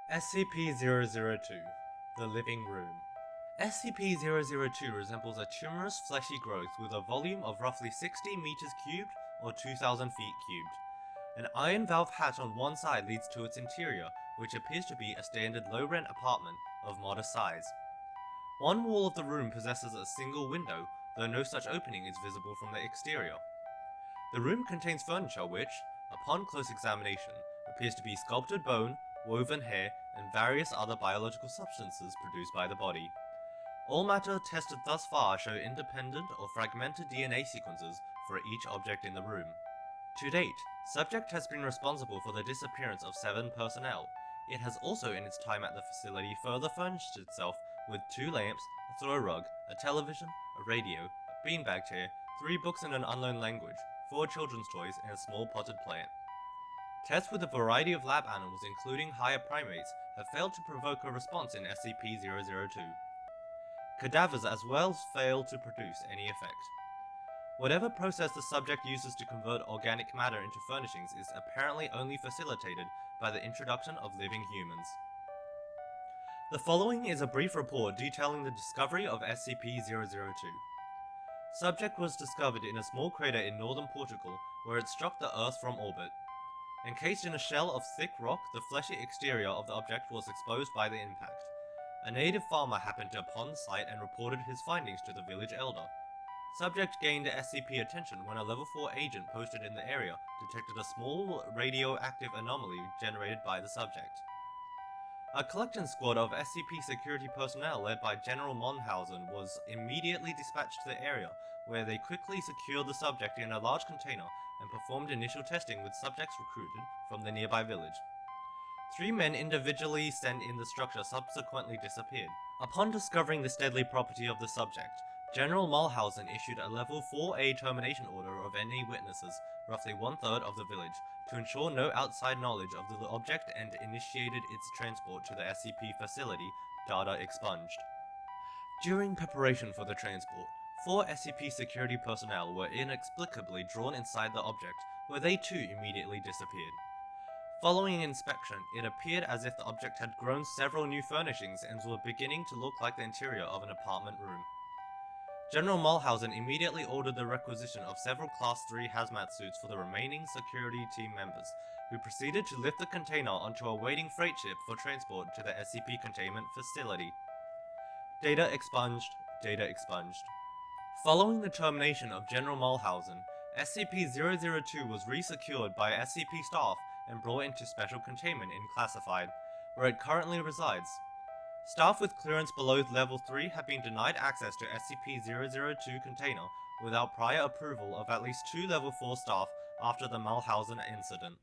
SCP-002 The Living Room. SCP-002 resembles a tumorous fleshy growth with a volume of roughly 60 meters cubed or 2,000 feet cubed. An iron valve hatch on one side leads to its interior, which appears to be a standard low-rent apartment of modest size. One wall of the room possesses a single window, though no such opening is visible from the exterior. The room contains furniture which, upon close examination, appears to be sculpted bone, woven hair, and various other biological substances produced by the body. All matter tested thus far show independent or fragmented DNA sequences for each object in the room. To date, subject has been responsible for the disappearance of 7 personnel. It has also in its time at the facility further furnished itself with 2 lamps, a throw rug, a television, a radio, a beanbag chair, 3 books in an unknown language, 4 children's toys, and a small potted plant. Tests with a variety of lab animals including higher primates have failed to provoke a response in SCP-002. Cadavers as well failed to produce any effect. Whatever process the subject uses to convert organic matter into furnishings is apparently only facilitated by the introduction of living humans. The following is a brief report detailing the discovery of SCP-002. Subject was discovered in a small crater in northern Portugal where it struck the Earth from orbit. Encased in a shell of thick rock, the fleshy exterior of the object was exposed by the impact. A native farmer happened upon site and reported his findings to the village elder. Subject gained SCP attention when a level 4 agent posted in the area detected a small radioactive anomaly generated by the subject. A collection squad of SCP security personnel led by General Monhausen was immediately dispatched to the area, where they quickly secured the subject in a large container and performed initial testing with subjects recruited from the nearby village. 3 men individually sent in the structure subsequently disappeared. Upon discovering this deadly property of the subject, General Mulhausen issued a level 4A termination order of any witnesses, roughly 1/3 of the village, to ensure no outside knowledge of the object and initiated its transport to the SCP facility, data expunged. During preparation for the transport, 4 SCP security personnel were inexplicably drawn inside the object, where they too immediately disappeared. Following inspection, it appeared as if the object had grown several new furnishings and was beginning to look like the interior of an apartment room. General Mulhausen immediately ordered the requisition of several Class 3 hazmat suits for the remaining security team members, who proceeded to lift the container onto a waiting freight ship for transport to the SCP containment facility. Data expunged. Data expunged. Following the termination of General Mulhausen, SCP-002 was resecured by SCP staff and brought into special containment in Classified, where it currently resides. Staff with clearance below Level 3 have been denied access to SCP-002 container without prior approval of at least 2 Level 4 staff after the Mulhausen incident.